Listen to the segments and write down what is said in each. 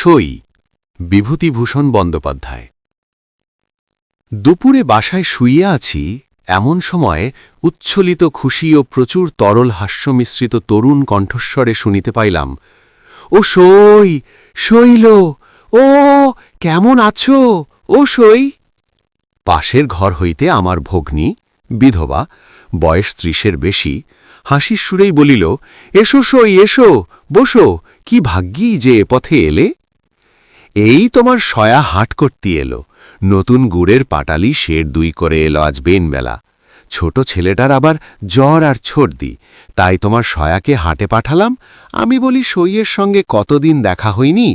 সই বিভূতিভূষণ বন্দ্যোপাধ্যায়। দুপুরে বাসায় শুইয়া আছি, এমন সময় উচ্ছ্বলিত খুশি ও প্রচুর তরল হাস্যমিশ্রিত তরুণ কণ্ঠস্বরে শুনিতে পাইলাম, ও সই, শৈল, ও কেমন আছো, ও সই। পাশের ঘর হইতে আমার ভগ্নী, বিধবা, বয়স ৩০-এর বেশি, হাসির সুরেই বলিল, এসো সই, এসো, বসো, কি ভাগ্যি যে এ পথে এলে। এই তোমার সয়া হাট করতে এলো, নতুন গুড়ের পাটালি শের ২ করে এলো আজ বেনবেলা। ছোট ছেলেটার আবার জ্বর আর সর্দি, তাই তোমার সয়াকে হাটে পাঠালাম। আমি বলি, সইয়ের সঙ্গে কতদিন দেখা হয়নি,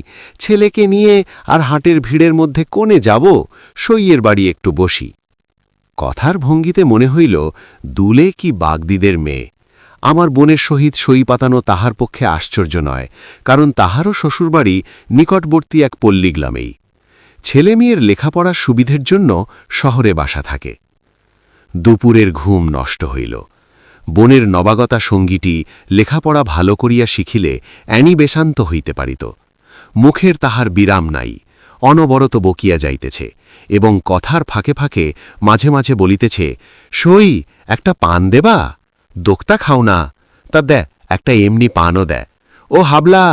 ছেলেকে নিয়ে আর হাটের ভিড়ের মধ্যে কোণে যাব, সইয়ের বাড়ি একটু বসি। কথার ভঙ্গিতে মনে হইল দুলে কি বাগদিদের মেয়ে। আমার বোনের সহিত সই পাতানো তাহার পক্ষে আশ্চর্য নয়, কারণ তাহারও শ্বশুরবাড়ি নিকটবর্তী এক পল্লীগ্রামেই। ছেলে মেয়ের লেখাপড়ার সুবিধের জন্য শহরে বাসা থাকে। দুপুরের ঘুম নষ্ট হইল। বোনের নবাগতা সঙ্গীটি লেখাপড়া ভালো করিয়া শিখিলে অ্যানি বেশান্ত হইতে পারিত। মুখের তাহার বিরাম নাই, অনবরত বকিয়া যাইতেছে এবং কথার ফাঁকে ফাঁকে মাঝে মাঝে বলিতেছে, সই, একটা পান দেবা? দোক্তা খাও না, তা দে, একটা এমনি পানও দে। ও হাবলা,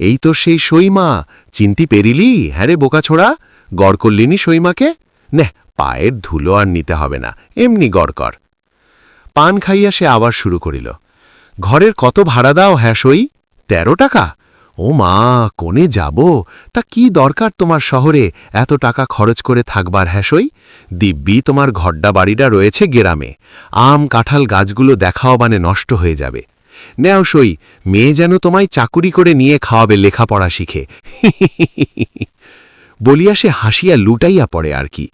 এই তো সেই সইমা, চিনতি পেরিলি? হ্যাঁ রে বোকা ছোড়া, গড় করলিনি সইমাকে? নে, পায়ের ধুলো আর নিতে হবে না, এমনি গড় কর। পান খাইয়া সে আবার শুরু করিল, ঘরের কত ভাড়া দাও হ্যাঁ সই? ১৩ টাকা? ও মা, কোনে যাব? তা কি দরকার তোমার শহরে এত টাকা খরচ করে থাকবার হ্যাঁ সই? দিব্যি তোমার ঘরডা বাড়িটা রয়েছে গেরামে, আম কাঁঠাল গাছগুলো দেখাও মানে নষ্ট হয়ে যাবে। নেও সই, মেয়ে যেন তোমায় চাকুরি করে নিয়ে খাওয়াবে লেখাপড়া শিখে। বলিয়া সে হাসিয়া লুটাইয়া পড়ে আর কি।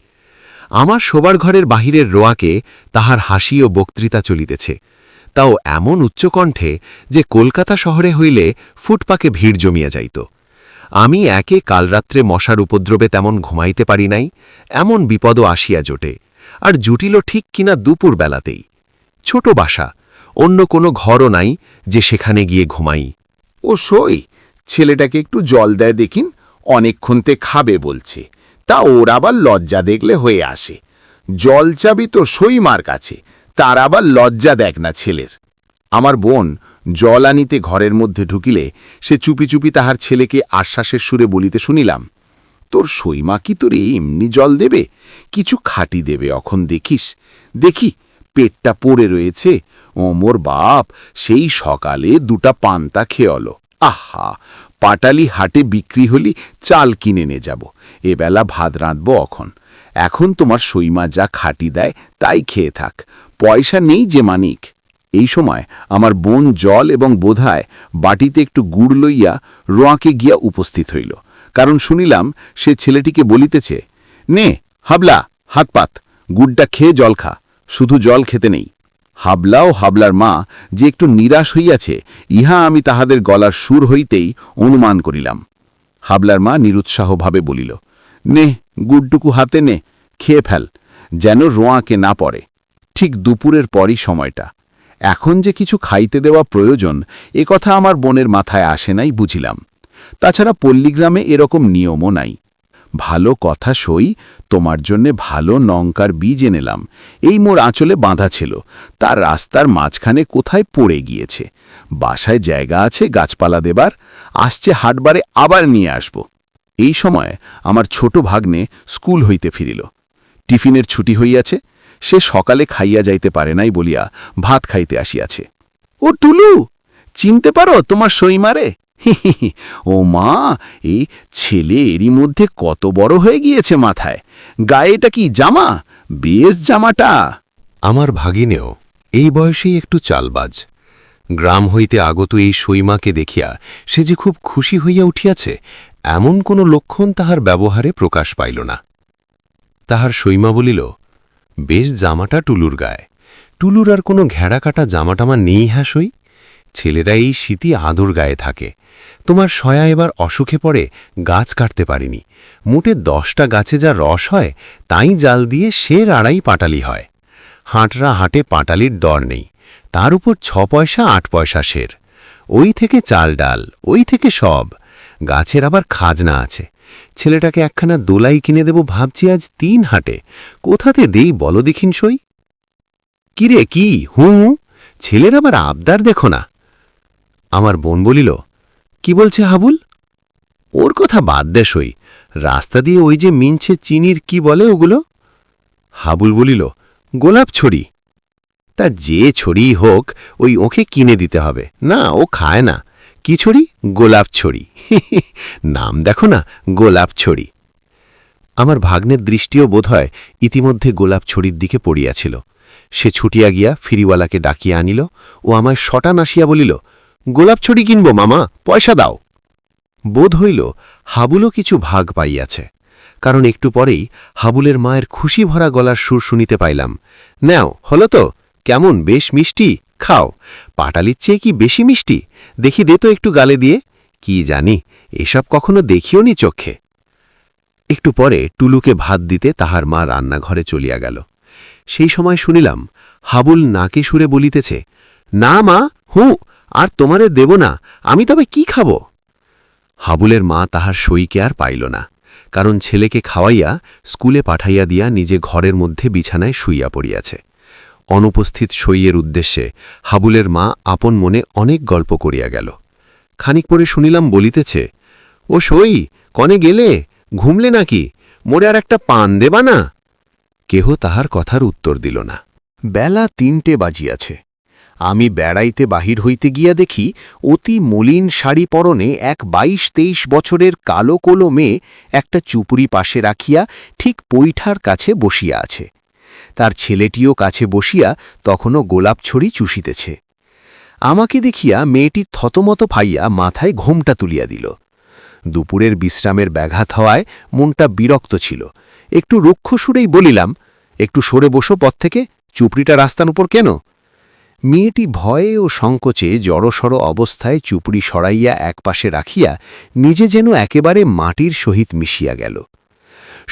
আমার শোবার ঘরের বাহিরের রোয়াকে তাহার হাসি ও বক্তৃতা চলিতেছে, তাও এমন উচ্চকণ্ঠে যে কলকাতা শহরে হইলে ফুটপাকে ভিড় জমিয়া যাইত। আমি একে কাল রাত্রে মশার উপদ্রবে তেমন ঘুমাইতে পারি নাই, এমন বিপদও আসিয়া জোটে, আর জুটিল ঠিক কিনা দুপুর বেলাতেই। ছোট বাসা, অন্য কোনো ঘরও নাই যে সেখানে গিয়ে ঘুমাই। ও সই, ছেলেটাকে একটু জল দেয় দেখিন, অনেকক্ষণতে খাবে বলছে, তা ওর আবার লজ্জা দেখলে হয়ে আসে। জল চাবি তো সইমার কাছে, তার আবার লজ্জা দেখ না ছেলের। আমার বোন জল আনিতে ঘরের মধ্যে ঢুকিলে সে চুপি চুপি তাহার ছেলেকে আশ্বাসের সুরে বলিতে শুনিলাম, তোর সইমা কি তোর এমনি জল দেবে? কিছু খাটি দেবে, অখন দেখিস। দেখি পেটটা পড়ে রয়েছে, ও মোর বাপ সেই সকালে 2টা পান্তা খেয়ল। আহা, পাটালি হাটে বিক্রি হলি চাল কিনে নে যাব, এবেলা ভাত রাঁধব অখন। এখন তোমার সইমা যা খাটি দেয় তাই খেয়ে থাক, পয়সা নেই যে মানিক। এই সময় আমার বোন জল এবং বোধায় বাটিতে একটু গুড় লইয়া রোয়াকে গিয়া উপস্থিত হইল, কারণ শুনিলাম সে ছেলেটিকে বলিতেছে, নে হাবলা, হাত পাত, গুড়টা খেয়ে জল খা, শুধু জল খেতে নেই। হাবলা ও হাবলার মা যে একটু নিরাশ হইয়াছে, ইহা আমি তাহাদের গলার সুর হইতেই অনুমান করিলাম। হাবলার মা নিরুৎসাহভাবে বলিল, নে, গুড়টুকু হাতে নে, খেয়ে ফেল, যেন রোয়াকে না পড়ে। ঠিক দুপুরের পরই সময়টা, এখন যে কিছু খাইতে দেওয়া প্রয়োজন এ কথা আমার বোনের মাথায় আসে নাই বুঝিলাম। তাছাড়া পল্লীগ্রামে এরকম নিয়মও নাই। ভালো কথা সই, তোমার জন্যে ভালো লঙ্কার বীজ এনেলাম, এই মোর আঁচলে বাঁধা ছিল, তার রাস্তার মাঝখানে কোথায় পড়ে গিয়েছে। বাসায় জায়গা আছে গাছপালা দেবার, আসছে হাটবারে আবার নিয়ে আসব। এই সময় আমার ছোট ভাগ্নে স্কুল হইতে ফিরিল। টিফিনের ছুটি হইয়াছে, সে সকালে খাইয়া যাইতে পারে নাই বলিয়া ভাত খাইতে আসিয়াছে। ও টুলু, চিনতে পারো তোমার সইমারে? ও মা, এই ছেলে এরই মধ্যে কত বড় হয়ে গিয়েছে মাথায়, গায়েটা কি জামা, বেশ জামাটা। আমার ভাগিনেও এই বয়সেই একটু চালবাজ। গ্রাম হইতে আগত এই সইমাকে দেখিয়া সে যে খুব খুশি হইয়া উঠিয়াছে, এমন কোনো লক্ষণ তাহার ব্যবহারে প্রকাশ পাইল না। তাহার সইমা বলিল, বেশ জামাটা টুলুর গায়ে। টুলুর আর কোনো ঘেড়া কাটা জামাটামা নেই হ্যাঁ সই? ছেলেরা এই শীতই আদর গায়ে থাকে। তোমার সয়া এবার অসুখে পড়ে গাছ কাটতে পারিনি, মোটে 10টা গাছে যা রস হয় তাই জাল দিয়ে সের 2.5 পাটালি হয়। হাটরা হাটে পাটালির দর নেই, তার উপর 6 পয়সা 8 পয়সা সের। ওই থেকে চাল ডাল, ওই থেকে সব। গাছের আবার খাজনা আছে। ছেলেটাকে একখানা দোলাই কিনে দেব ভাবছি আজ 3 হাটে। কোথাতে দেই বলো দেখিন সই? কিরে কি ছেলের আবার আবদার দেখো না। আমার বোন বলিল, কি বলছে হাবুল? ওর কথা বাদ দে সই, রাস্তা দিয়ে ওই যে মিনছে চিনির কি বলে ওগুলো? হাবুল বলিল, গোলাপ ছড়ি। তা যে ছড়িই হোক ওই ওকে কিনে দিতে হবে। না, ও খায় না। কি ছড়ি? গোলাপ ছড়ি। নাম দেখো না, গোলাপ ছড়ি। আমার ভাগ্নের দৃষ্টিও বোধহয় ইতিমধ্যে গোলাপ ছড়ির দিকে পড়িয়াছিল। সে ছুটিয়া গিয়া ফিরিওয়ালাকে ডাকিয়া আনিল ও আমায় শটান আসিয়া বলিল, গোলাপ ছড়ি কিনব মামা, পয়সা দাও। বোধ হইল হাবুলও কিছু ভাগ পাইয়াছে, কারণ একটু পরেই হাবুলের মায়ের খুশি ভরা গলার সুর শুনিতে পাইলাম। নাও, হলো তো? কেমন, বেশ মিষ্টি? খাও। পাটালির চেয়ে কি বেশি মিষ্টি? দেখি দে তো একটু গালে দিয়ে। কি জানি, এসব কখনো দেখিও নি চোখে। একটু পরে টুলুকে ভাত দিতে তাহার মা রান্নাঘরে চলিয়া গেল। সেই সময় শুনিলাম হাবুল নাকে সুরে বলিতেছে, না মা, আর তোমারে দেব না, আমি তবে কি খাব? হাবুলের মা তাহার সইকে আর পাইল না, কারণ ছেলেকে খাওয়াইয়া স্কুলে পাঠাইয়া দিয়া নিজে ঘরের মধ্যে বিছানায় শুইয়া পড়িয়াছে। অনুপস্থিত সইয়ের উদ্দেশ্যে হাবুলের মা আপন মনে অনেক গল্প করিয়া গেল। খানিক পরে শুনিলাম বলিতেছে, ও সই, কনে গেলে? ঘুমলে নাকি? মোরে আর একটা পান দেবা না? কেহ তাহার কথার উত্তর দিল না। বেলা 3টে বাজিয়াছে। আমি বেড়াইতে বাহির হইতে গিয়া দেখি অতি মলিন শাড়ি পরনে এক 22-23 বছরের কালো কোলো মেয়ে একটা চুপুরি পাশে রাখিয়া ঠিক পৈঠার কাছে বসিয়া আছে। তার ছেলেটিও কাছে বসিয়া তখনও গোলাপ ছড়ি চুষিতেছে। আমাকে দেখিয়া মেয়েটি থতমত ফাইয়া মাথায় ঘোমটা তুলিয়া দিল। দুপুরের বিশ্রামের ব্যাঘাত হওয়ায় মনটা বিরক্ত ছিল। একটু রুক্ষ সুরেই বলিলাম, একটু সরে বসো পথ থেকে, চুপড়িটা রাস্তার উপর কেন? মেয়েটি ভয়ে ও সংকোচে জড়সড় অবস্থায় চুপড়ি সরাইয়া একপাশে রাখিয়া নিজে যেন একেবারে মাটির সহিত মিশিয়া গেল।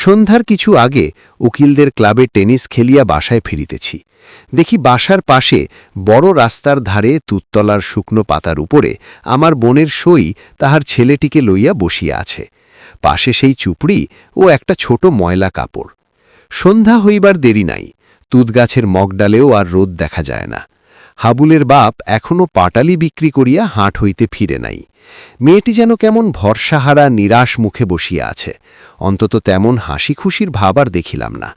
সন্ধ্যার কিছু আগে উকিলদের ক্লাবে টেনিস খেলিয়া বাসায় ফিরিতেছি। দেখি বাসার পাশে বড় রাস্তার ধারে তুততলার শুকনো পাতার উপরে আমার বোনের সই তাহার ছেলেটিকে লইয়া বসিয়া আছে। পাশে সেই চুপড়ি ও একটা ছোট ময়লা কাপড়। সন্ধ্যা হইবার দেরি নাই, তুতগাছের মগডালেও আর রোদ দেখা যায় না। হাবুলের বাপ এখনও পাটালি বিক্রি করিয়া হাট হইতে ফিরে নাই। মেয়েটি যেন কেমন ভরসাহারা নিরাশ মুখে বসিয়া আছে, অন্তত তেমন হাসি খুশির ভাব আর দেখিলাম না।